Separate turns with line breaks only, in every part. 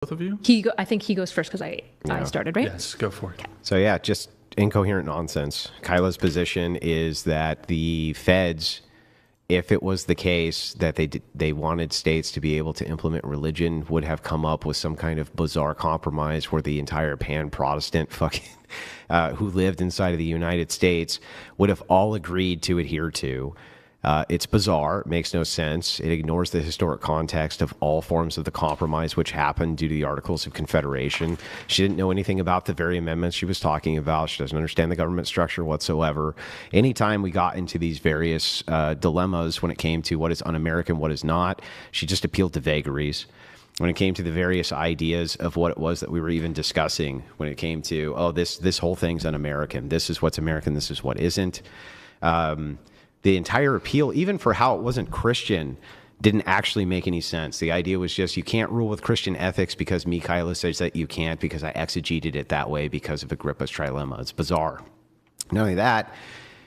both of you?
I think he goes first because I started, right?
Yes, go for it.
Okay.
So yeah, just incoherent nonsense. Kyla's position is that the feds, if it was the case that they wanted states to be able to implement religion, would have come up with some kind of bizarre compromise where the entire pan-Protestant fucking who lived inside of the United States would have all agreed to adhere to. It's bizarre. It makes no sense. It ignores the historic context of all forms of the compromise which happened due to the Articles of Confederation. She didn't know anything about the very amendments she was talking about. She doesn't understand the government structure whatsoever. Anytime we got into these various dilemmas when it came to what is un-American, what is not, she just appealed to vagaries. When it came to the various ideas of what it was that we were even discussing, when it came to, oh, this whole thing's un-American. This is what's American. This is what isn't. The entire appeal, even for how it wasn't Christian, didn't actually make any sense. The idea was just, you can't rule with Christian ethics because me, Kyla, says that you can't because I exegeted it that way because of Agrippa's trilemma. It's bizarre. Not only that,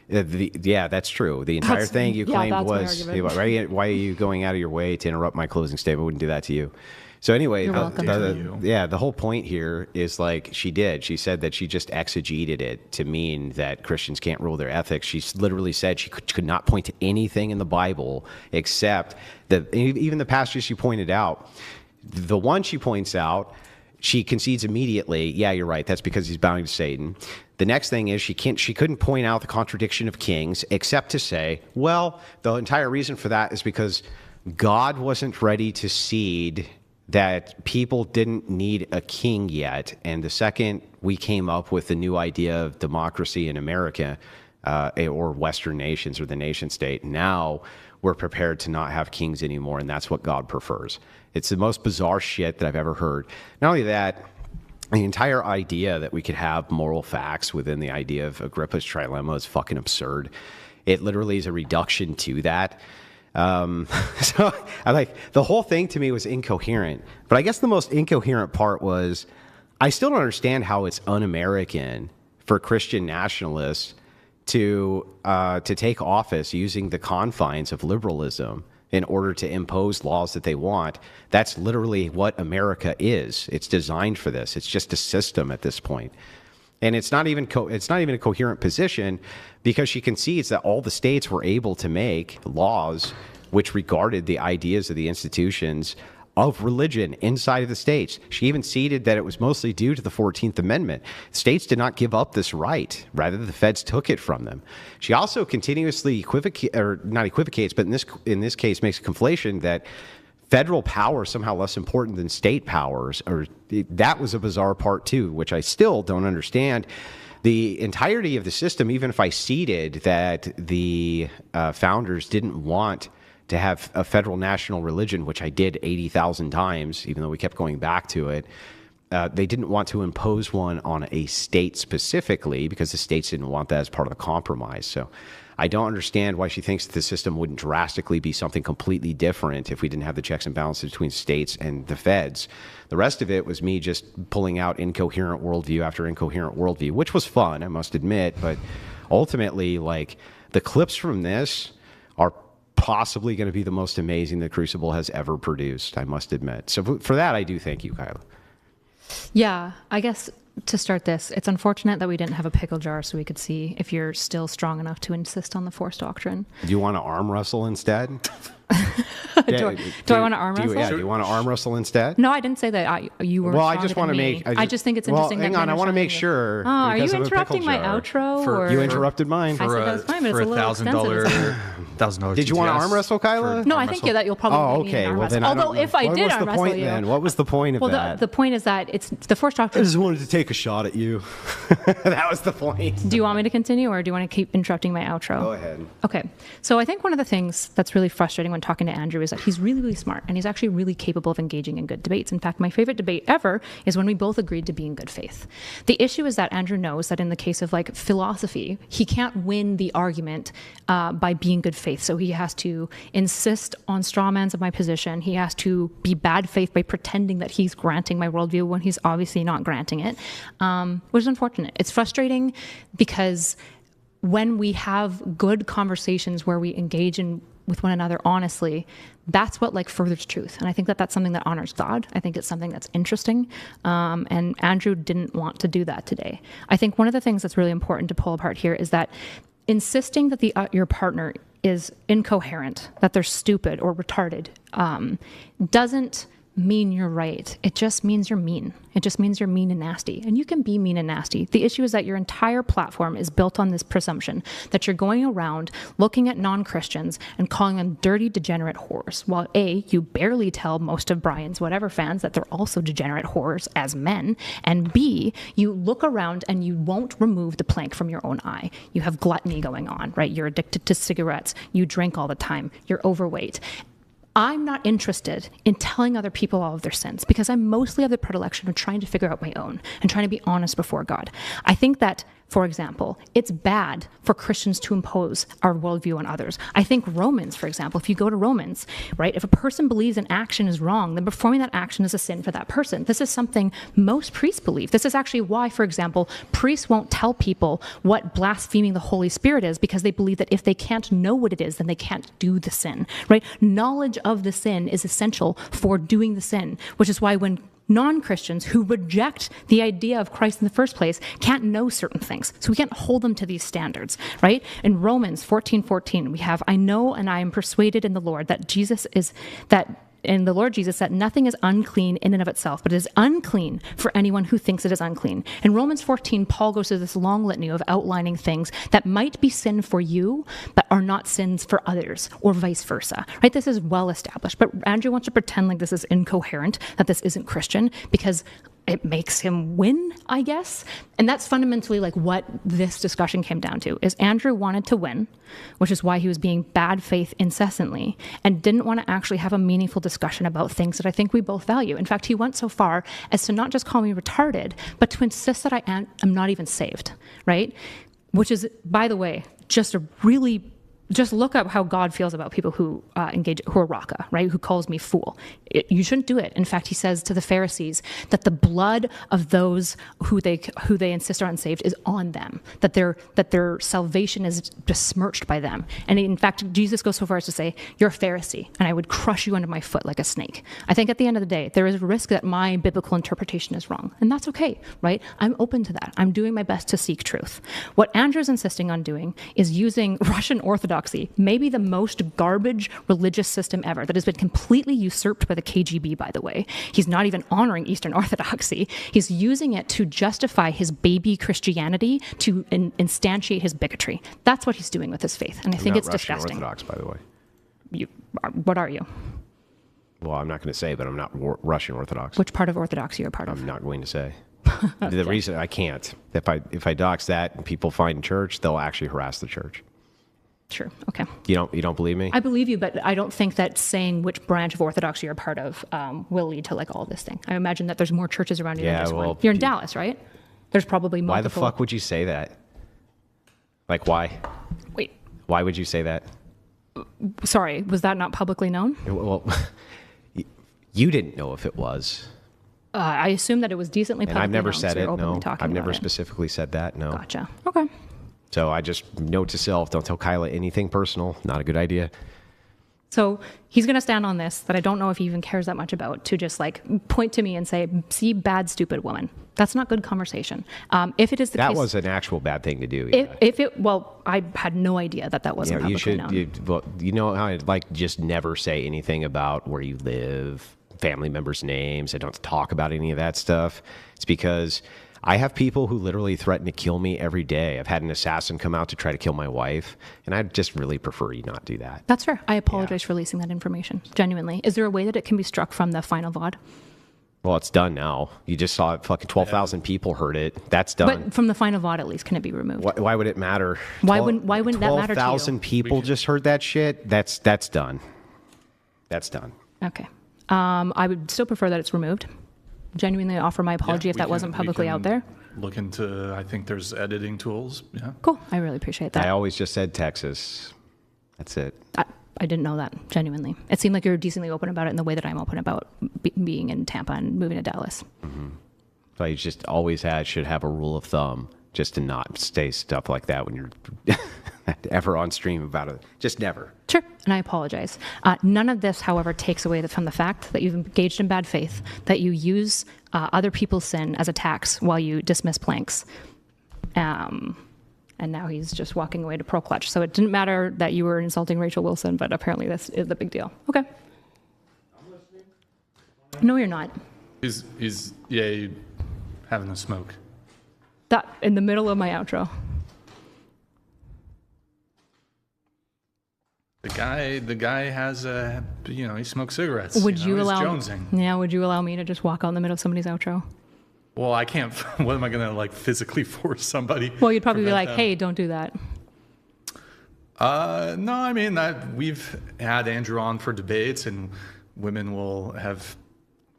yeah, that's true. The entire thing you claimed was, why are you going out of your way to interrupt my closing statement? I wouldn't do that to you. So anyway, the whole point here is like she said that she just exegeted it to mean that Christians can't rule their ethics. She literally said she could not point to anything in the Bible except that even the passages she pointed out, the one she points out, she concedes immediately, yeah, you're right, that's because he's bowing to Satan. The next thing is she couldn't point out the contradiction of Kings except to say, well, the entire reason for that is because God wasn't ready to cede that people didn't need a king yet. And the second we came up with the new idea of democracy in America, or Western nations or the nation state, now we're prepared to not have kings anymore. And that's what God prefers. It's the most bizarre shit that I've ever heard. Not only that, the entire idea that we could have moral facts within the idea of Agrippa's trilemma is fucking absurd. It literally is a reduction to that. So the whole thing to me was incoherent, but I guess the most incoherent part was I still don't understand how it's un-American for Christian nationalists to take office using the confines of liberalism in order to impose laws that they want. That's literally what America is. It's designed for this. It's just a system at this point. And it's not even a coherent position because she concedes that all the states were able to make laws which regarded the ideas of the institutions of religion inside of the states. She even ceded that it was mostly due to the 14th Amendment. States did not give up this right. Rather, the feds took it from them. She also continuously not equivocates, but in this case makes a conflation that federal power is somehow less important than state powers, or that was a bizarre part too, which I still don't understand. The entirety of the system, even if I ceded that the founders didn't want to have a federal national religion, which I did 80,000 times, even though we kept going back to it, they didn't want to impose one on a state specifically because the states didn't want that as part of the compromise. So I don't understand why she thinks that the system wouldn't drastically be something completely different if we didn't have the checks and balances between states and the feds. The rest of it was me just pulling out incoherent worldview after incoherent worldview, which was fun, I must admit. But ultimately, like, the clips from this are possibly going to be the most amazing that Crucible has ever produced, I must admit. So for that, I do thank you, Kyla.
Yeah, I guess to start this, it's unfortunate that we didn't have a pickle jar so we could see if you're still strong enough to insist on the Force Doctrine.
Do you want to arm wrestle instead?
Do I want to arm wrestle?
Do you want to arm wrestle instead?
No, I didn't say that you were
Well,
stronger
I just want to make...
I just think it's interesting.
Hang on, I want to make sure.
Oh, are you interrupting my outro?
You interrupted mine.
I said that was fine, but it's a little expensive.
$1,000
Did you want to arm wrestle, Kyla?
No, I think that you'll probably make me arm wrestle. Although if I did arm wrestle you...
What was the point of that?
Well, the point is that it's the Force Doctrine...
I just wanted to take a shot at you. That was the point.
Do you want me to continue, or do you want to keep interrupting my outro?
Go ahead.
Okay. So I think one of the things that's really frustrating when talking to Andrew is that he's really, really smart, and he's actually really capable of engaging in good debates. In fact, my favorite debate ever is when we both agreed to be in good faith. The issue is that Andrew knows that in the case of like philosophy, he can't win the argument by being good faith. So he has to insist on strawmans of my position. He has to be bad faith by pretending that he's granting my worldview when he's obviously not granting it, which is unfortunate. It's frustrating because when we have good conversations where we engage in with one another honestly, that's what like furthers truth. And I think that that's something that honors God. I think it's something that's interesting. And Andrew didn't want to do that today. I think one of the things that's really important to pull apart here is that insisting that your partner is incoherent, that they're stupid or retarded, doesn't mean you're right. It just means you're mean. It just means you're mean and nasty. And you can be mean and nasty. The issue is that your entire platform is built on this presumption that you're going around looking at non-Christians and calling them dirty, degenerate whores. While A, you barely tell most of Brian's whatever fans that they're also degenerate whores as men. And B, you look around and you won't remove the plank from your own eye. You have gluttony going on, right? You're addicted to cigarettes. You drink all the time. You're overweight. I'm not interested in telling other people all of their sins because I mostly have the predilection of trying to figure out my own and trying to be honest before God. I think that, for example, it's bad for Christians to impose our worldview on others. I think Romans, for example, if you go to Romans, right, if a person believes an action is wrong, then performing that action is a sin for that person. This is something most priests believe. This is actually why, for example, priests won't tell people what blaspheming the Holy Spirit is because they believe that if they can't know what it is, then they can't do the sin, right? Knowledge of the sin is essential for doing the sin, which is why when non-Christians who reject the idea of Christ in the first place can't know certain things. So we can't hold them to these standards, right? In Romans 14:14, we have, I know and I am persuaded in the Lord that in the Lord Jesus, that nothing is unclean in and of itself, but it is unclean for anyone who thinks it is unclean. In Romans 14, Paul goes through this long litany of outlining things that might be sin for you, but are not sins for others, or vice versa, right? This is well established, but Andrew wants to pretend like this is incoherent, that this isn't Christian, because it makes him win, I guess. And that's fundamentally like what this discussion came down to, is Andrew wanted to win, which is why he was being bad faith incessantly, and didn't want to actually have a meaningful discussion about things that I think we both value. In fact, he went so far as to not just call me retarded, but to insist that I am not even saved, right? Which is, by the way, just look up how God feels about people who who are raka, right? Who calls me fool. You shouldn't do it. In fact, he says to the Pharisees that the blood of those who they insist are unsaved is on them. That their salvation is besmirched by them. And in fact, Jesus goes so far as to say, "You're a Pharisee, and I would crush you under my foot like a snake." I think at the end of the day, there is a risk that my biblical interpretation is wrong, and that's okay, right? I'm open to that. I'm doing my best to seek truth. What Andrew's insisting on doing is using Russian Orthodoxy, maybe the most garbage religious system ever, that has been completely usurped by the KGB, by the way. He's not even honoring Eastern Orthodoxy. He's using it to justify his baby Christianity, to instantiate his bigotry. That's what he's doing with his faith, and I think it's
Russian
disgusting.
Orthodox, by the way.
What are you?
Well, I'm not going to say, but I'm not Russian Orthodox.
Which part of Orthodoxy you're a part of?
I'm not going to say.
Okay.
The reason I can't, if I dox that and people find church, they'll actually harass the church.
Sure. Okay.
You don't believe me?
I believe you, but I don't think that saying which branch of Orthodoxy you're a part of will lead to like all this thing. I imagine that there's more churches around you than just one. You're in Dallas, right? There's probably multiple.
Why the fuck would you say that? Like, why?
Wait.
Why would you say that?
Sorry, was that not publicly known?
Well, you didn't know if it was.
I assume that it was decently publicly known.
And I've never
so
said
you're
it.
openly
No,
talking
I've never
about it.
specifically said that. No.
Gotcha. Okay.
So I just note to self: don't tell Kyla anything personal. Not a good idea.
So he's going to stand on this that I don't know if he even cares that much about, to just like point to me and say, "See, bad, stupid woman." That's not good conversation. If it is the case,
That was an actual bad thing to do.
Well, I had no idea that wasn't publicly known.
You know how I like just never say anything about where you live, family members' names. I don't talk about any of that stuff. It's because I have people who literally threaten to kill me every day. I've had an assassin come out to try to kill my wife, and I just really prefer you not do that.
That's fair. I apologize for releasing that information. Genuinely. Is there a way that it can be struck from the final VOD?
Well, it's done now. You just saw it. Fucking 12,000 people heard it. That's done.
But from the final VOD, at least, can it be removed?
Why would it matter?
Why wouldn't that matter to you?
12,000 people just heard that shit. That's done. That's done.
Okay. I would still prefer that it's removed. Genuinely offer my apology if that wasn't publicly out there.
Look into, I think there's editing tools. Yeah.
Cool. I really appreciate that.
I always just said Texas. That's it.
I didn't know that, genuinely. It seemed like you were decently open about it in the way that I'm open about being in Tampa and moving to Dallas.
Mm-hmm. So you just always should have a rule of thumb. just to not say stuff like that when you're ever on stream about it. Just never.
Sure, and I apologize. None of this, however, takes away from the fact that you've engaged in bad faith, that you use other people's sin as a tax while you dismiss planks. And now he's just walking away to pro clutch. So it didn't matter that you were insulting Rachel Wilson, but apparently this is the big deal. Okay. No, you're not.
He's having a smoke.
That in the middle of my outro.
The guy has he smokes cigarettes.
Would you
he's
allow?
jonesing.
Yeah, would you allow me to just walk out in the middle of somebody's outro?
Well, I can't. What am I gonna like physically force somebody?
Well, you'd probably be
prevent
like,
them?
"Hey, don't do that."
No, I mean we've had Andrew on for debates, and women will have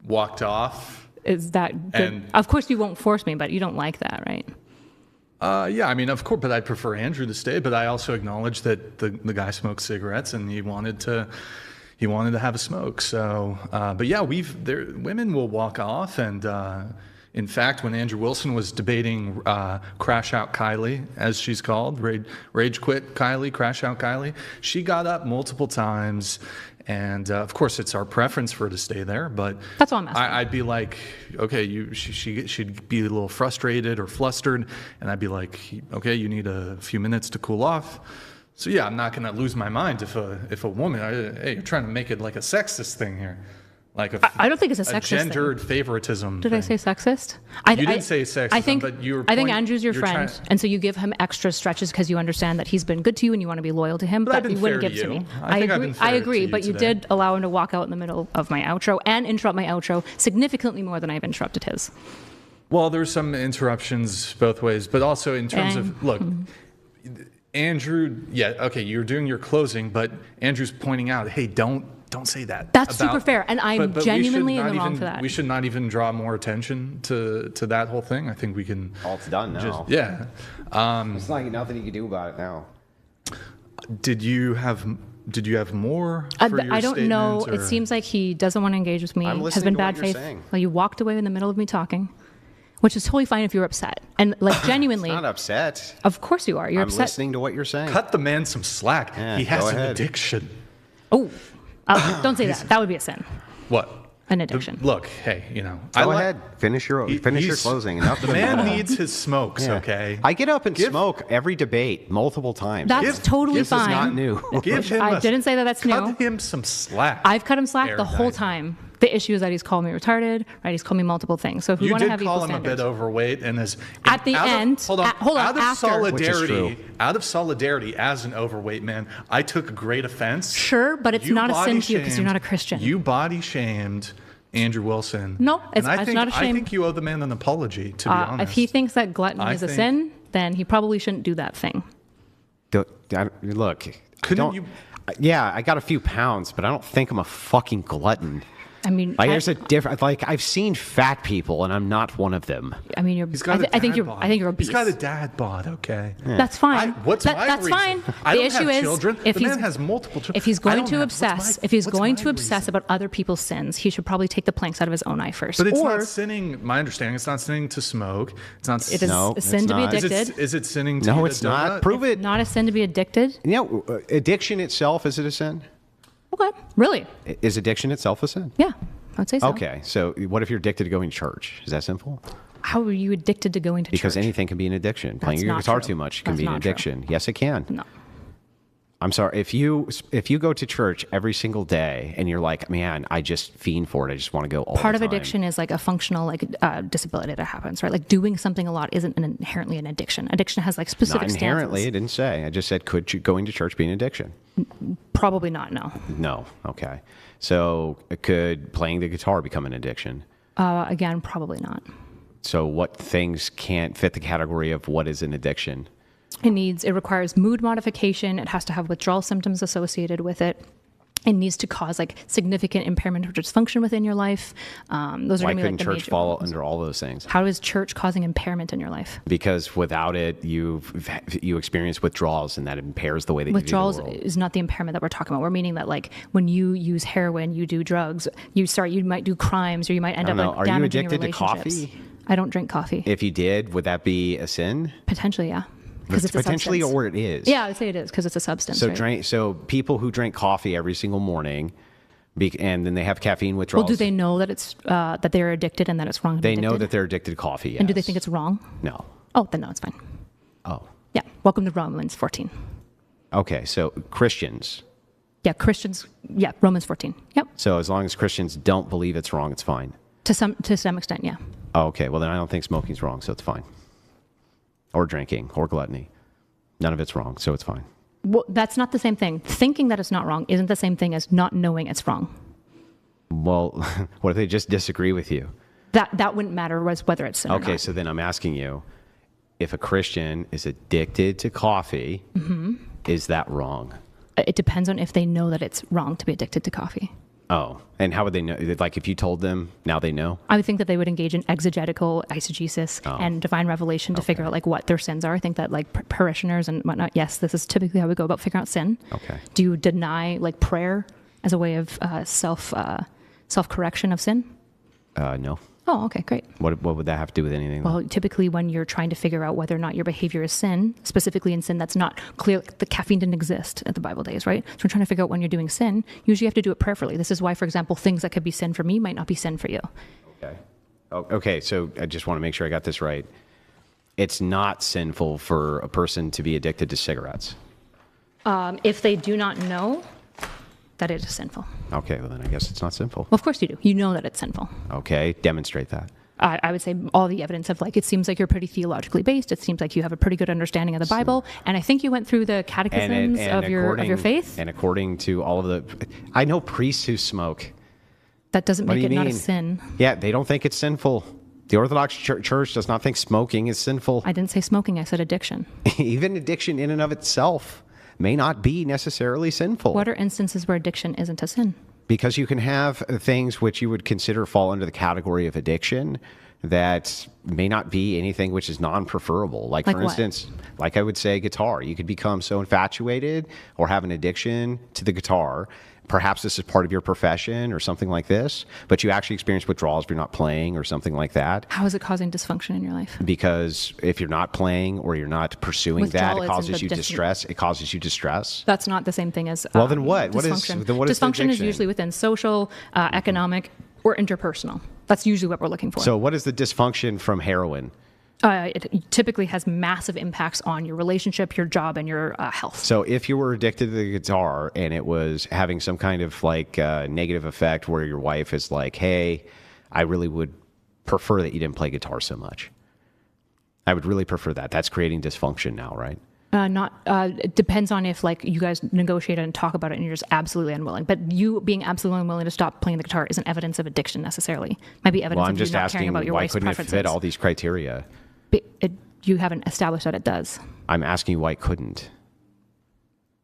walked off.
Is that good?
And-
Of course, you won't force me, but you don't like that, right?
Yeah, I mean, of course, but I'd prefer Andrew to stay. But I also acknowledge that the guy smokes cigarettes, and he wanted to have a smoke. So, but yeah, women will walk off, and in fact, when Andrew Wilson was debating Crash Out Kylie, as she's called, Rage Quit Kylie, Crash Out Kylie, she got up multiple times. And of course, it's our preference for her to stay there, but
That's all I'm asking.
I'd be like, okay, she'd be a little frustrated or flustered, and I'd be like, okay, you need a few minutes to cool off. So yeah, I'm not gonna lose my mind if a woman, hey, you're trying to make it like a sexist thing here, like
I don't think it's a sexist thing.
gendered favoritism.
Did I say sexist?
You didn't say sexism,
I think,
but you were
I think
point-
Andrew's your
you're
friend,
trying-
and so you give him extra stretches because you understand that he's been good to you and you want to be loyal to him,
But I've
but
been
you wouldn't
fair
give
to
to
you.
me.
I think I've
agree.
been fair
I agree,
to you
but you
today.
did allow him to walk out in the middle of my outro and interrupt my outro significantly more than I've interrupted his.
Well, there's some interruptions both ways, but also in terms of, look, Andrew, yeah, okay, you're doing your closing, but Andrew's pointing out, hey, don't say that.
That's super fair, and I'm
but we
genuinely
should
in the
not
wrong
even-
for that.
We should not even draw more attention to that whole thing. I think we can
All it's done now.
just, yeah.
It's like nothing you can do about it now.
Did you have more for your
I don't know.
statement,
It
or-
seems like he doesn't want to engage with me.
I'm
Has
listening
been
to
bad
what you're
faith.
saying.
Well, you walked away in the middle of me talking, which is totally fine if you're upset. And like genuinely,
Not upset.
of course you are. You're
I'm
upset.
listening to what you're saying.
Cut the man some slack.
Yeah,
he has
go
an
ahead.
addiction.
Oh, don't say that. That would be a sin.
What?
An addiction.
Look, hey,
Go ahead. Finish your
he's-
closing. Enough
The
of
man needs his smokes,
Yeah.
okay?
I get up and smoke every debate multiple times.
That's totally
this is
fine.
not new.
Give him
I didn't say that that's
cut
new.
him some slack.
I've cut him slack the whole
Erudite.
time. The issue is that he's called me retarded, right? He's called me multiple things. So if we
You
want to
did
have
call
equal
him
standards,
a bit overweight, and as
At the
out of-
end-
hold on,
hold on,
out of
after.
Which is true.
solidarity, as an overweight man, I took great offense.
Sure, but it's
You
not a sin
body
to you because you're
shamed-
not a Christian.
You body shamed Andrew Wilson.
No, it's-
and I
it's
think,
not a
I
shame.
think you owe the man an apology. To be honest,
if he thinks that gluttony
I
is a
think-
sin, then he probably shouldn't do that thing.
Look,
Couldn't you-
Yeah, I got a few pounds, but I don't think I'm a fucking glutton.
I mean,
Like, there's a different. Like, I've seen fat people, and I'm not one of them.
I mean, you're.
He's got
I think
a
you're.
dad bod.
I think you're obese.
He's got a dad bod. Okay.
That's fine.
What's my
That's
reason?
fine.
I
the
don't
issue
have
is
children.
if
The
he's
man has multiple children.
if he's
I
going
don't
to
have-
obsess,
what's
if he's
what's
going
my
to obsess
reason?
about other people's sins, he should probably take the planks out of his own eye first.
But it's
or
not sinning. My understanding, it's not sinning to smoke. It's not.
it is
No,
a sin
it's
to be
not.
addicted.
Is it sinning to
No,
eat a
it's not.
donut?
Prove it.
Not a sin to be addicted.
Addiction itself, is it a sin?
Okay, really?
Is addiction itself a sin?
Yeah, I'd say so.
Okay, so what if you're addicted to going to church? Is that simple?
How are you addicted to going to
Because
church?
anything can be an addiction. Playing your
not
guitar
true.
too much can
That's
be an
not true.
addiction. Yes, it can.
No.
I'm sorry. If you go to church every single day and you're like, man, I just fiend for it. I just want to go all
Part
the
of
time.
addiction is like a functional disability that happens, right? Like doing something a lot isn't inherently an addiction. Addiction has like specific
Not inherently.
stances.
I didn't say. I just said, could you going to church be an addiction?
Probably not. No.
No. Okay. So could playing the guitar become an addiction?
Again, probably not.
So what things can't fit the category of what is an addiction?
It requires mood modification. It has to have withdrawal symptoms associated with it. It needs to cause like significant impairment or dysfunction within your life. Those are
Why
going to be
couldn't
like the
church
major
fall
ones.
under all those things?
How is church causing impairment in your life?
Because without it, you experience withdrawals, and that impairs the way that
Withdrawals
you view the world.
is not the impairment that we're talking about. We're meaning that like when you use heroin, you do drugs, you might do crimes, or you might end
I
up
don't know.
like
Are you
damaging your
addicted to
relationships.
coffee?
I don't drink coffee.
If you did, would that be a sin?
Potentially, yeah. Because it's a
potentially,
substance.
or it is.
Yeah, I would say it is because it's a substance.
So
right?
So people who drink coffee every single morning, and then they have caffeine withdrawals.
Well, do they know that it's that they're addicted and that it's wrong to be
They
addicted?
know that they're addicted to coffee. Yes.
And do they think it's wrong?
No.
Oh, then no, it's fine.
Oh.
Yeah. Welcome to Romans 14.
Okay. So Christians.
Yeah, Christians. Yeah, Romans 14. Yep.
So as long as Christians don't believe it's wrong, it's fine.
To some extent, yeah.
Oh, okay. Well, then I don't think smoking's wrong, so it's fine. Or drinking, or gluttony. None of it's wrong, so it's fine.
Well, that's not the same thing. Thinking that it's not wrong isn't the same thing as not knowing it's wrong.
Well, what if they just disagree with you?
That wouldn't matter whether it's sin or
Okay,
not.
so then I'm asking you, if a Christian is addicted to coffee, is that wrong?
It depends on if they know that it's wrong to be addicted to coffee.
Oh, and how would they know? Like if you told them, now they know?
I would think that they would engage in exegetical eisegesis and divine revelation to figure out like what their sins are. I think that like parishioners and whatnot, yes, this is typically how we go about figuring out sin.
Okay.
Do you deny like prayer as a way of self-correction of sin?
No.
Oh, okay, great.
What would that have to do with anything?
Well, typically when you're trying to figure out whether or not your behavior is sin, specifically in sin that's not clear, the caffeine didn't exist at the Bible days, right? So we're trying to figure out when you're doing sin, usually you have to do it prayerfully. This is why, for example, things that could be sin for me might not be sin for you.
Okay. Oh, okay, so I just want to make sure I got this right. It's not sinful for a person to be addicted to cigarettes.
If they do not know that it is sinful.
Okay, well then I guess it's not sinful.
Well, of course you do. You know that it's sinful.
Okay, demonstrate that.
I would say all the evidence of like, it seems like you're pretty theologically based. It seems like you have a pretty good understanding of the Bible. And I think you went through the catechisms of your faith.
And according to all of the, I know priests who smoke.
That doesn't
What do
make
you
it not a
mean?
sin.
Yeah, they don't think it's sinful. The Orthodox Church does not think smoking is sinful.
I didn't say smoking, I said addiction.
Even addiction in and of itself may not be necessarily sinful.
What are instances where addiction isn't a sin?
Because you can have things which you would consider fall under the category of addiction that may not be anything which is non-preferable. Like for
what?
instance, like I would say guitar. You could become so infatuated or have an addiction to the guitar. Perhaps this is part of your profession or something like this, but you actually experience withdrawals if you're not playing or something like that.
How is it causing dysfunction in your life?
Because if you're not playing or you're not pursuing that,
Withdrawal
it
isn't
causes
the
you distress. It causes you distress.
That's not the same thing as
Well, then what?
Dysfunction.
What is
Dysfunction is
addiction?
usually within social, economic, or interpersonal. That's usually what we're looking for.
So what is the dysfunction from heroin?
It typically has massive impacts on your relationship, your job, and your health.
So if you were addicted to the guitar and it was having some kind of like negative effect where your wife is like, hey, I really would prefer that you didn't play guitar so much. I would really prefer that. That's creating dysfunction now, right?
It depends on if like you guys negotiate and talk about it and you're just absolutely unwilling. But you being absolutely unwilling to stop playing the guitar isn't evidence of addiction necessarily. Might be evidence
Well, I'm
of you
just
not caring
asking,
about your
why
wife's
couldn't it
preferences.
fit all these criteria?
But you haven't established that it does.
I'm asking you why it couldn't.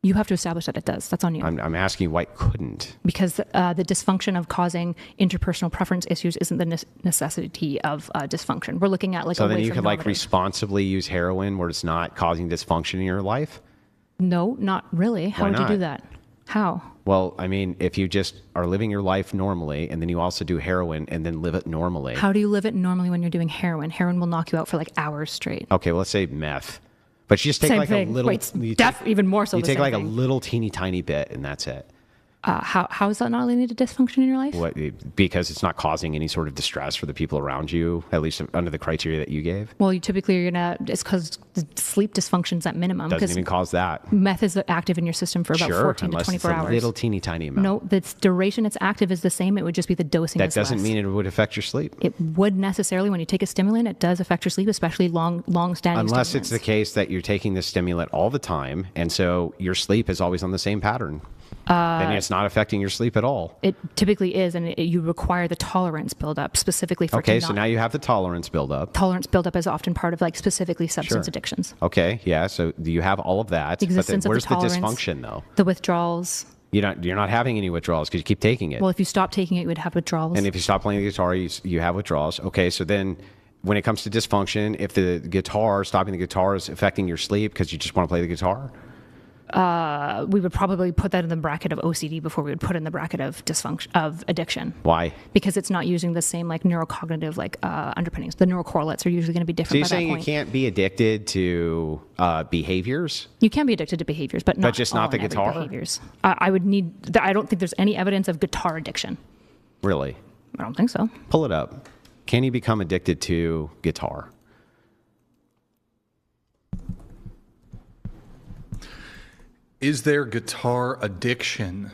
You have to establish that it does. That's on you.
I'm asking you why it couldn't.
Because the dysfunction of causing interpersonal preference issues isn't the necessity of dysfunction. We're looking at like
So
a
then
way
you
from
could like
normative.
responsibly use heroin where it's not causing dysfunction in your life?
No, not really. How
Why
would you do
not?
that? How?
Well, I mean, if you just are living your life normally and then you also do heroin and then live it normally.
How do you live it normally when you're doing heroin? Heroin will knock you out for like hours straight.
Okay, well, let's say meth. But you just take
Same
like
thing.
a little.
Wait,
you
even more so.
You
the
take
same
like
thing.
a little teeny tiny bit and that's it.
How is that not leading to dysfunction in your life?
What? Because it's not causing any sort of distress for the people around you, at least under the criteria that you gave.
Well, you typically are gonna. It's because sleep dysfunction's at minimum.
Doesn't
Because
even cause that.
meth is active in your system for about
Sure,
14 to
unless
24
it's a
hours.
little teeny tiny amount.
No, the duration it's active is the same. It would just be the dosing.
That
is
doesn't
less.
mean it would affect your sleep.
It would necessarily when you take a stimulant. It does affect your sleep, especially long-standing.
Unless it's the
stimulants.
case that you're taking this stimulant all the time, and so your sleep is always on the same pattern. Then it's not affecting your sleep at all.
It typically is, and you require the tolerance buildup specifically for.
Okay, so now you have the tolerance buildup.
Tolerance buildup is often part of like specifically substance
Sure.
addictions.
Okay, yeah. So you have all of that.
The existence
but
of
where's
the
the
tolerance,
dysfunction though?
The withdrawals.
You're not having any withdrawals because you keep taking it.
Well, if you stop taking it, you would have withdrawals.
And if you stop playing the guitar, you have withdrawals. Okay, so then when it comes to dysfunction, if stopping the guitar is affecting your sleep because you just want to play the guitar,
we would probably put that in the bracket of OCD before we would put it in the bracket of addiction.
Why?
Because it's not using the same like neurocognitive underpinnings. The neurocorrelates are usually going to be different.
So you're
by
saying
that point.
you can't be addicted to behaviors?
You can be addicted to behaviors, but not
just
all
not the
and every
guitar?
behaviors. I don't think there's any evidence of guitar addiction.
Really?
I don't think so.
Pull it up. Can you become addicted to guitar?
Is there guitar addiction?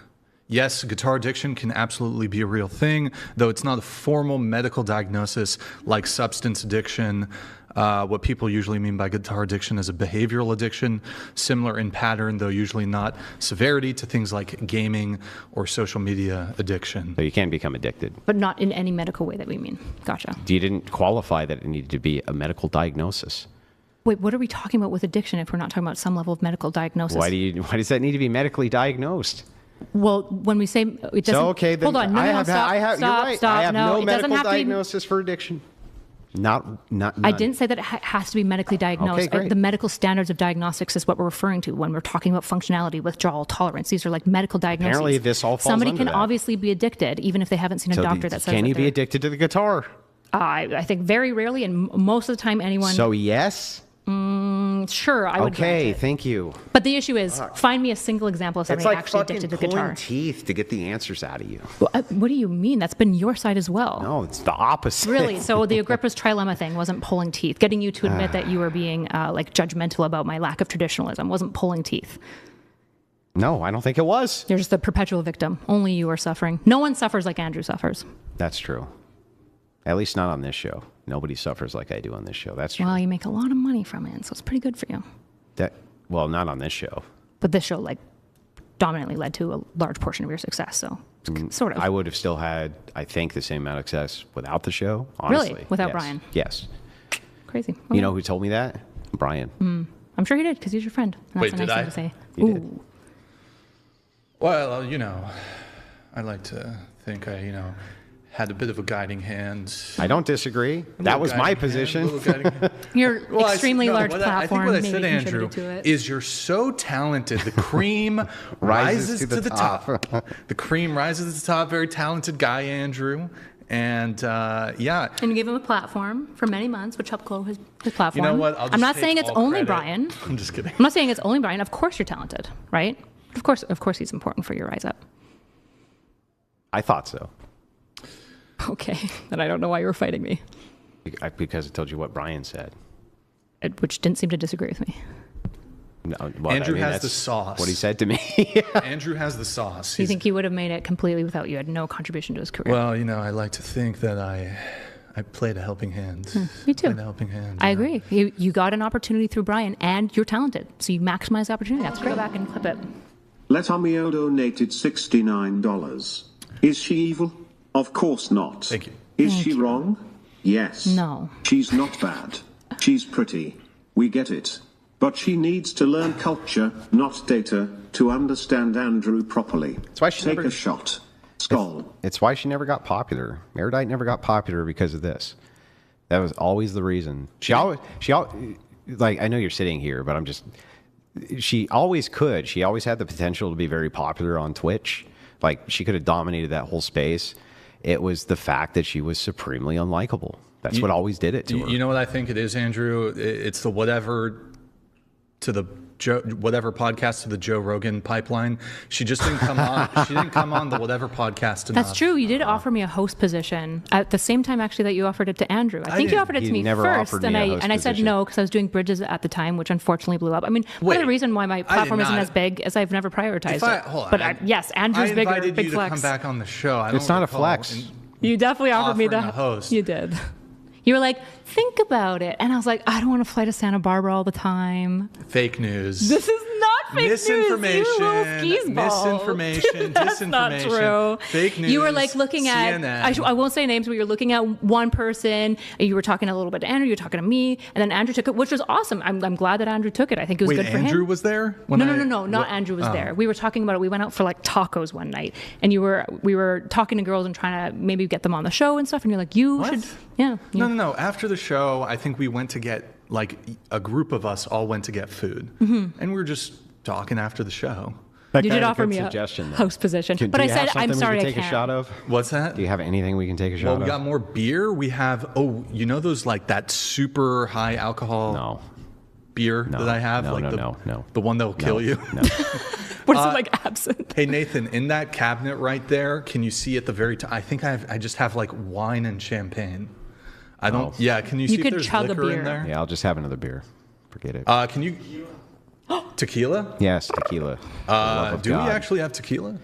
Yes, guitar addiction can absolutely be a real thing, though it's not a formal medical diagnosis like substance addiction. What people usually mean by guitar addiction is a behavioral addiction, similar in pattern, though usually not severity, to things like gaming or social media addiction.
So you can become addicted.
But not in any medical way that we mean. Gotcha.
You didn't qualify that it needed to be a medical diagnosis.
Wait, what are we talking about with addiction if we're not talking about some level of medical diagnosis?
Why does that need to be medically diagnosed?
Well, when we say it doesn't.
So, okay, then
hold on. No,
you're right.
Stop.
I have no
it doesn't
medical
have to be.
diagnosis for addiction. Not.
I didn't say that it has to be medically diagnosed.
Okay, great.
The medical standards of diagnostics is what we're referring to when we're talking about functionality, withdrawal, tolerance. These are like medical diagnoses.
Apparently, this all falls
Somebody
under
can
that.
obviously be addicted, even if they haven't seen a doctor that says
Can
that
you be
they're-
addicted to the guitar?
I think very rarely, and most of the time, anyone.
So yes.
Sure, I would.
Okay,
grant it.
thank you.
But the issue is, find me a single example of
It's
somebody
like
actually
fucking
addicted to
pulling
guitar.
teeth to get the answers out of you.
What do you mean? That's been your side as well.
No, it's the opposite.
Really? So the Agrippa's trilemma thing wasn't pulling teeth. Getting you to admit that you were being judgmental about my lack of traditionalism wasn't pulling teeth.
No, I don't think it was.
You're just the perpetual victim. Only you are suffering. No one suffers like Andrew suffers.
That's true. At least not on this show. Nobody suffers like I do on this show. That's true.
Well, you make a lot of money from it, so it's pretty good for you.
Well, not on this show.
But this show dominantly led to a large portion of your success, so sort of.
I would have still had, I think, the same amount of success without the show, honestly.
Really? Without
Yes.
Brian?
Yes.
Crazy.
You
Okay.
know who told me that? Brian.
I'm sure he did, because he's your friend. And
Wait,
that's a
did
nice
I?
thing to say.
You did.
Ooh.
Well, I like to think I, had a bit of a guiding hand.
I don't disagree. That was my position.
Your extremely large
I
platform
think what I
maybe
said, Andrew,
contributed to it.
is you're so talented. The cream rises to the top. The cream rises to the top. Very talented guy, Andrew. And yeah.
And you gave him a platform for many months, which helped grow his platform.
You know what?
I'm not saying it's only Brian.
I'm just kidding.
I'm not saying it's only Brian. Of course you're talented, right? Of course he's important for your rise up.
I thought so.
Okay, then I don't know why you were fighting me.
Because I told you what Brian said.
Which didn't seem to disagree with me.
No,
Andrew has
that's
the sauce.
What he said to me.
Andrew has the sauce.
Do you think he would have made it completely without you? Had no contribution to his career.
Well, I like to think that I played a helping hand.
Me too.
Played a helping hand.
I agree. You got an opportunity through Brian, and you're talented, so you maximize the opportunity. That's great. Go back and clip it.
Letomio donated $69. Is she evil? Of course not.
Thank you.
Is she wrong? Yes.
No.
She's not bad. She's pretty. We get it. But she needs to learn culture, not data, to understand Andrew properly.
That's why she
Take
never-
a shot. Skull.
It's why she never got popular. Meredith never got popular because of this. That was always the reason. She always, I know you're sitting here, but she always could. She always had the potential to be very popular on Twitch. She could have dominated that whole space. It was the fact that she was supremely unlikable. That's what always did it to her.
You know what I think it is, Andrew? It's the whatever podcast to the Joe Rogan pipeline. She just didn't come on. She didn't come on the whatever podcast enough.
That's true. You did offer me a host position at the same time, actually, that you offered it to Andrew. I think you
didn't.
offered it to
You
me
never
first,
offered me
and
a host
I said
position.
no because I was doing Bridges at the time, which unfortunately blew up. I mean, part of
Wait,
the reason why my platform isn't
not.
as big is I've never prioritized
Hold
it.
on.
But yes, Andrew's
I
bigger.
invited
Big
you
flex.
to come back on the show.
It's not a flex.
You definitely offered me the
offering a host.
You did. You were like, think about it, and I was like, I don't want to fly to Santa Barbara all the time.
Fake news.
This is not fake
Misinformation,
news. You little skis balls.
misinformation,
That's not
disinformation,
true.
fake news.
You were like looking at,
CNN.
I won't say names, but you were looking at one person. You were talking a little bit to Andrew. You were talking to me, and then Andrew took it, which was awesome. I'm glad that Andrew took it. I think it was
Wait,
good for
Andrew
him.
was there?
No, not Andrew was there. We were talking about it. We went out for tacos one night, and we were talking to girls and trying to maybe get them on the show and stuff. And you're like, you
What?
should, yeah.
No. After the show, I think we went to get, a group of us all went to get food.
Mm-hmm.
And we were just talking after the show.
That
You
kind
did
of
offer
good
me
suggestion,
a
though.
host position,
Do
but I
you have
said, I'm
something
sorry,
we can
I
take
can't.
a shot of?
What's that?
Do you have anything we can take a shot
Well,
of?
we got more beer. We have, you know those like that super high alcohol
No.
beer that I have?
No,
like
no.
The one that will kill you?
No.
What is it, like absinthe?
Hey, Nathan, in that cabinet right there, can you see at the very top? I think I just have like wine and champagne. I don't,
Oh.
yeah, can you
You
see if
could
there's
chug a
liquor in
beer.
there?
Yeah, I'll just have another beer. Forget it.
Can you, tequila?
Yes, tequila. For the love of
Do we
God.
actually have tequila?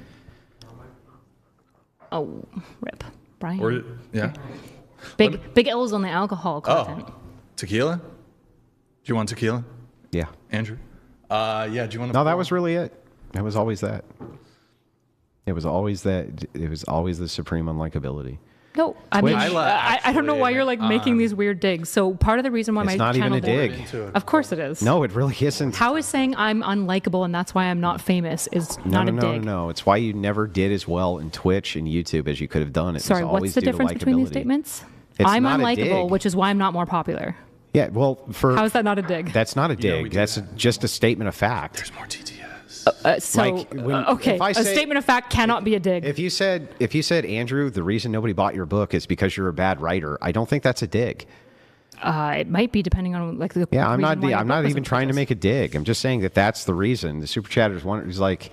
Oh, rip. Brian.
Or, yeah.
Big L's on the alcohol content.
Tequila? Do you want tequila,
Yeah.
Andrew? Yeah, do you want to?
No, that was really it. That was always that. It was always that. It was always the supreme unlikability.
No, I mean,
Twitch.
I don't know why you're like making these weird digs. So part of the reason why
It's
my
not even
channel
a dig.
Of course it is.
No, it really isn't.
How is saying I'm unlikable and that's why I'm not famous is not a dig?
No. It's why you never did as well in Twitch and YouTube as you could have done. It
Sorry,
was
what's
always
the
due to
difference between these
likability.
statements?
It's
I'm
not a
unlikable,
dig.
which is why I'm not more popular.
Yeah, well, for
How is that not a dig?
that's not a dig.
we do
That's
that.
just a statement of fact.
There's more TTS.
Okay,
if I
a
say-
statement of fact cannot be a dig.
If you said Andrew, the reason nobody bought your book is because you're a bad writer, I don't think that's a dig.
It might be depending on like the.
Yeah, I'm
reason why your
I'm
book
not
was
even
in
trying to
focus.
make a dig. I'm just saying that that's the reason. The super chatters one is like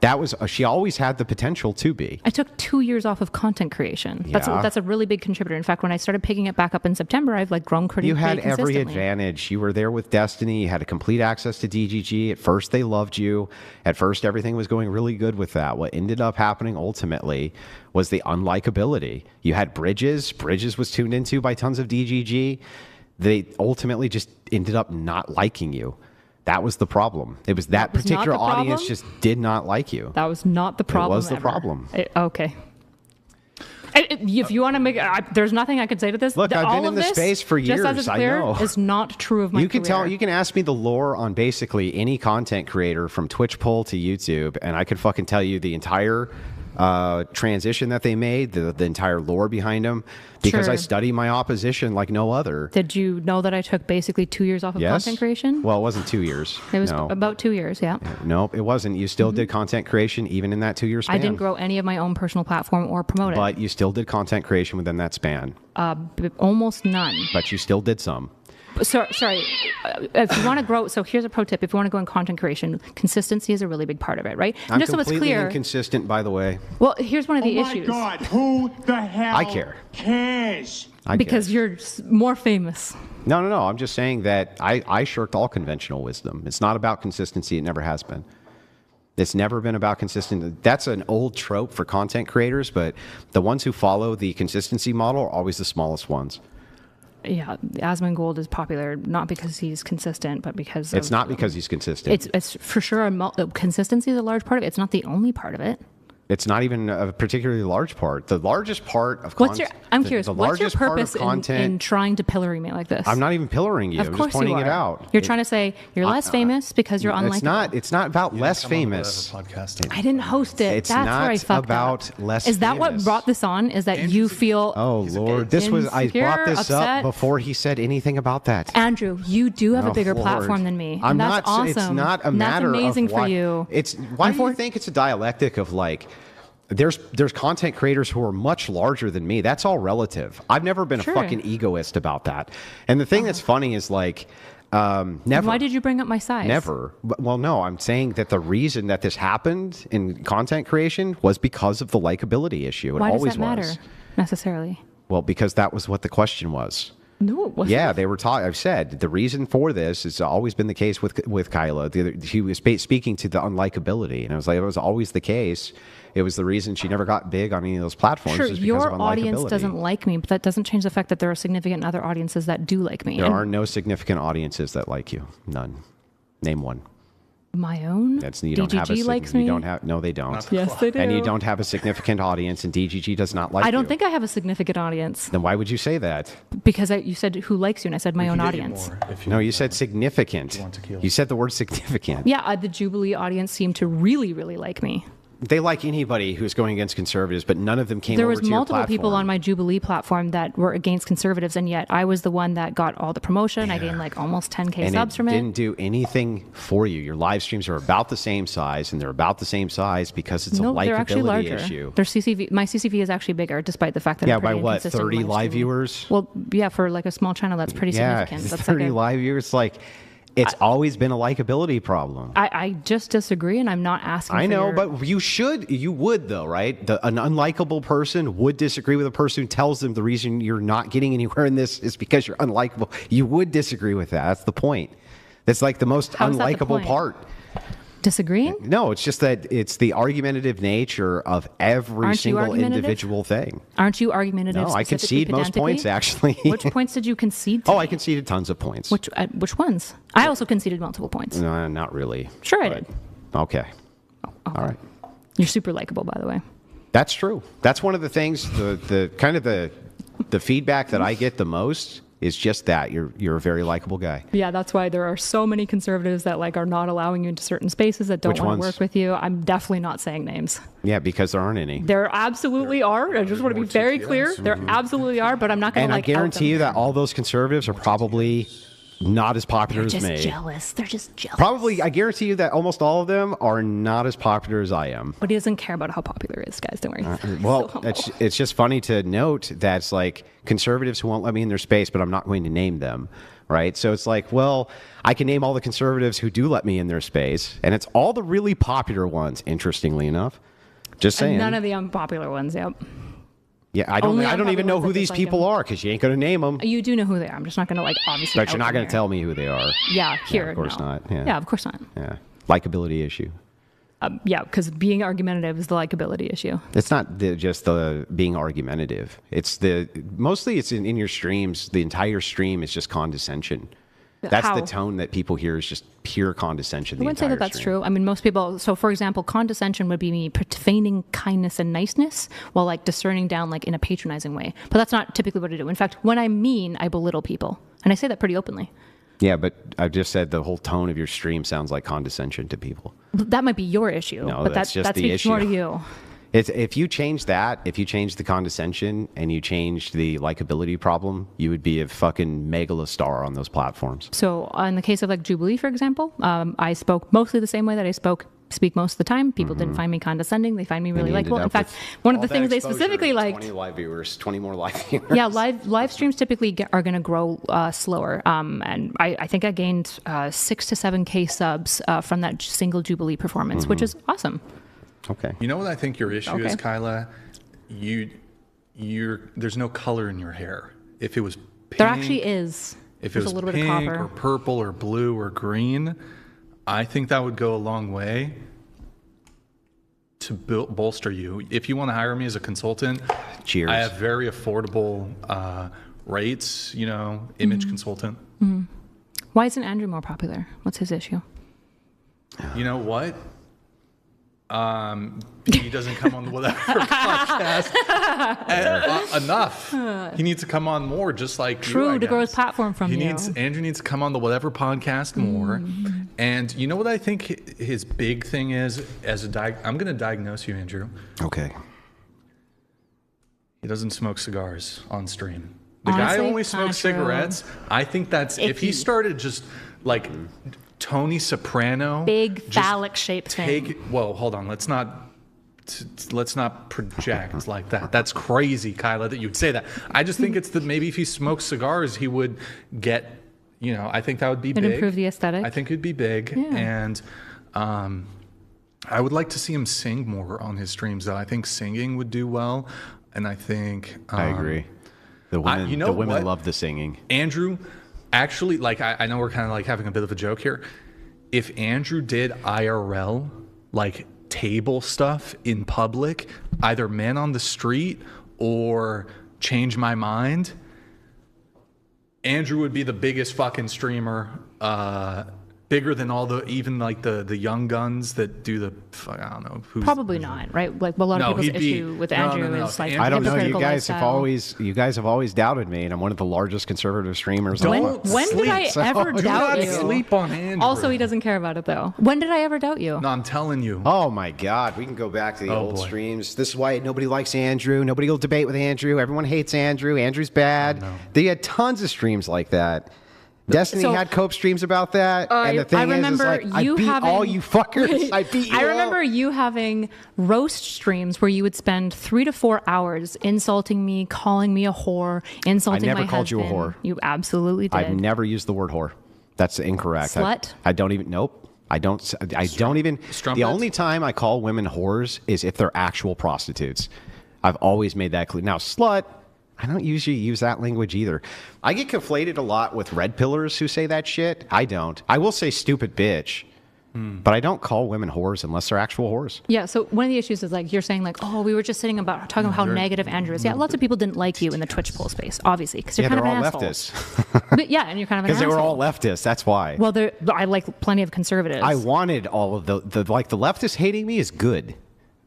that was she always had the potential to be.
I took 2 years off of content creation.
Yeah.
That's a really big contributor. In fact, when I started picking it back up in September, I've like grown pretty.
You had
pretty
every
consistently.
advantage. You were there with Destiny. You had complete access to DGG. At first, they loved you. At first, everything was going really good with that. What ended up happening ultimately was the unlikability. You had Bridges. Bridges was tuned into by tons of DGG. They ultimately just ended up not liking you. That was the problem. It was that
was not
particular
the
audience
problem?
just did not like you.
That was not the problem.
was the
ever.
problem.
Okay. If you want to make, there's nothing I could say to this.
Look, I've
All
been in
of
this
this,
space for
just as
years,
it's
I
clear,
know.
is not true of my
You can
career.
you can ask me the lore on basically any content creator from Twitch poll to YouTube, and I could fucking tell you the entire transition that they made, the entire lore behind them, because I
Sure.
study my opposition like no other.
Did you know that I took basically 2 years off of
Yes.
content creation?
Well, it wasn't 2 years.
It was
no.
about 2 years, yeah.
No, it wasn't. You still did content creation even in that 2 year span.
I didn't grow any of my own personal platform or promote it.
But you still did content creation within that span.
Almost none.
But you still did some.
Sorry. If you want to grow, so here's a pro tip. If you want to go in content creation, consistency is a really big part of it, right? And
I'm
just so it's
completely
clear.
inconsistent, by the way.
Well, here's one of the
Oh my
issues.
God, who the hell
I care.
cares?
I
Because
guess.
you're more famous.
No. I'm just saying that I shirked all conventional wisdom. It's not about consistency. It never has been. It's never been about consistency. That's an old trope for content creators, but the ones who follow the consistency model are always the smallest ones.
Yeah, Asmongold is popular not because he's consistent, but because
It's
of,
not because he's consistent.
It's for sure consistency is a large part of it. It's not the only part of it.
It's not even a particularly large part. The largest part of
What's your? I'm
the-
curious.
The
What's your
largest part of
purpose
content.
in trying to pillory me like this?
I'm not even pillaring you.
Of
I'm
course
just pointing
you are.
it out.
You're trying to say you're less famous because you're unlikable.
It's not about less famous.
Podcast.
I didn't host it.
It's
That's
not
where I fucked
about
up.
less
Is that what
famous.
brought this on? Is that you feel?
Oh Lord, this was I
insecure,
brought this
upset?
up before he said anything about that.
Andrew, you do have
Oh,
a bigger
Lord.
platform than me.
I'm
and that's
not.
awesome.
It's not a matter
That's amazing
of why,
for you.
It's why do you think it's a dialectic of like. There's content creators who are much larger than me. That's all relative. I've never been
Sure.
a fucking egoist about that. And the thing that's funny is like, never.
Why did you bring up my size?
Never. Well, no, I'm saying that the reason that this happened in content creation was because of the likability issue. It
Why does
always
that matter
was.
necessarily?
Well, because that was what the question was.
No, it wasn't.
Yeah, they were talking. I've said the reason for this has always been the case with Kyla. She was speaking to the unlikability, and I was like, it was always the case. It was the reason she never got big on any of those platforms.
Sure,
is because
your
of
audience
unlikability.
doesn't like me, but that doesn't change the fact that there are significant other audiences that do like me.
There
And
are no significant audiences that like you. None. Name one.
my own.
That's you don't have a
DGG likes
you
me.
don't have no they don't.
Yes, they do.
And you don't have a significant audience, and DGG does not like you.
I don't think I have a significant audience
Then why would you say that?
because you said who likes you, and I said my own audience.
No, you said significant.
want tequila.
You said the word significant.
Yeah, the Jubilee audience seemed to really, really like me.
They like anybody who's going against conservatives, but none of them came
There
over
was
to your
multiple
platform.
people on my Jubilee platform that were against conservatives, and yet I was the one that got all the promotion. I gained like almost 10K
and
subs
it
from it.
didn't do anything for you. Your live streams are about the same size, and they're about the same size because it's a
They're actually
likability
larger.
issue.
Their CCV, my CCV is actually bigger, despite the fact that
Yeah,
I'm
by
pretty
what,
inconsistent
30
with
live
streaming.
viewers?
Well, yeah, for like a small channel, that's pretty significant.
Yeah,
That's
30
like
live viewers. Like, it's always been a likability problem.
I just disagree, and I'm not asking.
I
for
know,
your-
but you would though, right? An unlikable person would disagree with a person who tells them the reason you're not getting anywhere in this is because you're unlikable. You would disagree with that. That's the point. That's like the most
How is that the
unlikable
point?
part.
disagreeing.
No, it's just that it's the argumentative nature of every
Aren't you
single
argumentative?
individual thing.
Aren't you argumentative?
No, I
specifically
concede most
pedantically?
points, actually.
Which points did you concede? To
Oh,
me?
I conceded tons of points.
Which ones? I also conceded multiple points.
No, not really.
Sure, I
but-
did.
Okay.
Okay.
All right.
You're super likable, by the way.
That's true. That's one of the things. The kind of the feedback that I get the most is just that you're a very likable guy.
Yeah, that's why there are so many conservatives that like are not allowing you into certain spaces that don't
Which
want
ones?
to work with you. I'm definitely not saying names.
Yeah, because there aren't any.
There absolutely are. I just want to be very clear. There absolutely are, but I'm not going
And
to
I
like.
guarantee you that all those conservatives are probably not as popular
They're
as
just
me.
jealous. They're just jealous.
Probably, I guarantee you that almost all of them are not as popular as I am.
But he doesn't care about how popular it is, guys. Don't worry.
Well,
So humble.
it's just funny to note that it's like conservatives who won't let me in their space, but I'm not going to name them, right? So it's like, well, I can name all the conservatives who do let me in their space, and it's all the really popular ones, interestingly enough. Just saying.
And none of the unpopular ones. Yep.
Yeah, I don't
only
even
unpopular
know
ones
who
that
these
dislike
people
him.
are because you ain't going to name them.
You do know who they are. I'm just not going to like obviously.
But you're not going
to
to tell me who they are.
Yeah, here.
of course
no.
not. Yeah.
Yeah, of course not.
Yeah. Likability issue.
Yeah, because being argumentative is the likability issue.
It's not just the being argumentative. It's mostly it's in your streams. The entire stream is just condescension. That's
How?
the tone that people hear is just pure condescension.
I wouldn't say that that's true. I mean, most people. So, for example, condescension would be me feigning kindness and niceness while like discerning down like in a patronizing way. But that's not typically what I do. In fact, when I mean, I belittle people, and I say that pretty openly.
Yeah, but I've just said the whole tone of your stream sounds like condescension to people.
That might be your issue.
No,
but
that's just
that
the
speaks more to
issue.
you.
If you change that, if you change the condescension and you change the likability problem, you would be a fucking megala star on those platforms.
So, in the case of like Jubilee, for example, I spoke mostly the same way that I speak most of the time. People didn't find me condescending. They find me really
you ended
likable. In
up
fact,
with
one of
all
the
that
things they
exposure,
specifically liked.
20 live viewers, 20 more live viewers.
Yeah, live streams typically are going to grow slower, and I think I gained 6 to 7K subs from that single Jubilee performance, which is awesome.
Okay.
You know what I think your issue is,
Okay.
Kyla? There's no color in your hair. If it was pink,
There actually is.
if it
There's
was
a little bit of
pink
copper.
or purple or blue or green, I think that would go a long way to bolster you. If you want to hire me as a consultant,
Cheers.
I have very affordable rates. Image consultant.
Why isn't Andrew more popular? What's his issue?
You know what? He doesn't come on whatever podcast enough. He needs to come on more, just like
True,
you, I
to grow his
guess.
platform from you.
Andrew needs to come on the whatever podcast more. And you know what I think his big thing is? I'm going to diagnose you, Andrew.
Okay.
He doesn't smoke cigars on stream. The guy
Honestly,
only
kinda
smokes
true.
cigarettes. I think that's if he
Icky.
started just like Tony Soprano,
Big
just
phallic shaped thing.
Well, hold on. Let's not project like that. That's crazy, Kyla, that you'd say that. I just think it's that maybe if he smoked cigars, he would get. I think that would be
It'd
big.
improve the aesthetic.
I think it'd be big, and I would like to see him sing more on his streams. That I think singing would do well, and I think
I agree. The women,
you know
the women
what?
love the singing.
Andrew, actually, like I know we're kind of like having a bit of a joke here. If Andrew did IRL, like table stuff in public, either men on the street or Change My Mind, Andrew would be the biggest fucking streamer bigger than all the even like the young guns that do the I don't know who's
Probably not, right? Like a lot of people's issue with Andrew is like
I don't know. You
hypocritical
guys have
lifestyle.
always doubted me, and I'm one of the largest conservative streamers.
Don't
When did I ever
Do
doubt
not
you?
sleep on Andrew.
Also, he doesn't care about it though. When did I ever doubt you?
No, I'm telling you.
Oh my God, we can go back to the old
boy.
streams. This is why nobody likes Andrew. Nobody will debate with Andrew. Everyone hates Andrew. Andrew's bad. They had tons of streams like that. Destiny
So,
had Cope streams about that, and the thing
I
is
remember
like, I
you
beat
having
all you fuckers. I beat you
I remember
all.
you having roast streams where you would spend 3 to 4 hours insulting me, calling me a whore, insulting
never
my
called you a
husband.
whore.
You absolutely did.
I've never used the word whore. That's incorrect.
Slut?
I don't even. Nope. I don't even.
Strumpet?
The only time I call women whores is if they're actual prostitutes. I've always made that clear. Now, slut, I don't usually use that language either. I get conflated a lot with red pillars who say that shit. I don't. I will say stupid bitch, but I don't call women whores unless they're actual whores.
Yeah, so one of the issues is like you're saying like, oh, we were just talking about how negative Andrew is. Yeah, lots of people didn't like you in the Twitch poll space, obviously, because you're
Yeah,
kind
they're
of
all
an asshole.
leftists.
But yeah, and you're kind of an
Because
asshole.
they were all leftists. That's why.
Well, I like plenty of conservatives.
I wanted all of the leftists hating me is good.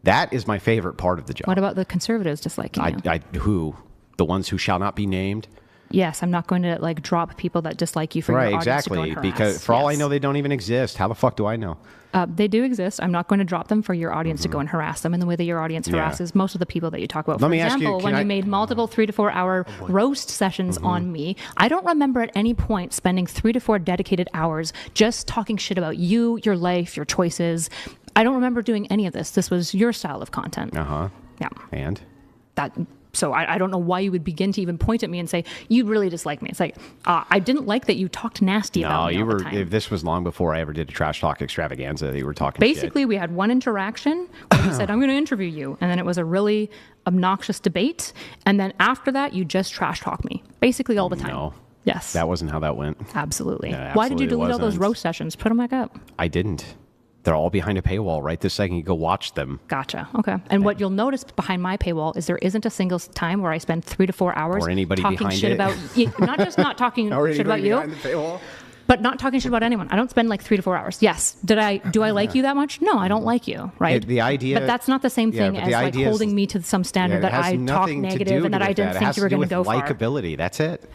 That is my favorite part of the job.
What about the conservatives disliking you?
Who? The ones who shall not be named?
Yes, I'm not going to like drop people that dislike you for your
Right,
audience to go and
exactly.
harass.
Because for all I
Yes.
know, they don't even exist. How the fuck do I know?
They do exist. I'm not going to drop them for your audience to go and harass them in the way that your audience
Yeah.
harasses most of the people that you talk about.
Let
For
me ask you,
example,
can
when
I-
you made multiple 3 to 4 hour roast sessions on me, I don't remember at any point spending 3 to 4 dedicated hours just talking shit about you, your life, your choices. I don't remember doing any of this. This was your style of content.
Uh-huh.
Yeah.
And?
So I don't know why you would begin to even point at me and say, you really dislike me. It's like, I didn't like that you talked nasty
No,
about me
you
all the
were.
time.
This was long before I ever did a trash talk extravaganza. You were talking
Basically,
shit.
we had one interaction where you said, I'm going to interview you. And then it was a really obnoxious debate. And then after that, you just trash talk me. Basically all the time.
No.
Yes.
That wasn't how that went.
Absolutely.
Yeah,
Why did you
absolutely
delete all those
wasn't.
roast sessions? Put them back up.
I didn't. They're all behind a paywall right this second. You go watch them.
Gotcha. Okay. And what you'll notice behind my paywall is there isn't a single time where I spend 3 to 4 hours
Or anybody
talking
behind
shit
it.
about not just not talking shit about you,
paywall.
but not talking shit about anyone. I don't spend like 3 to 4 hours. Yes. Do I like you that much? No, I don't like you. Right.
The idea,
but that's not the same
Yeah,
thing
but
as
the
like
idea is-
holding me to some standard
it
that
has
I talk
nothing to
negative
do
and that I
with
didn't
It
think
has
you were
to do
going to
with
go far.
likability. That's it.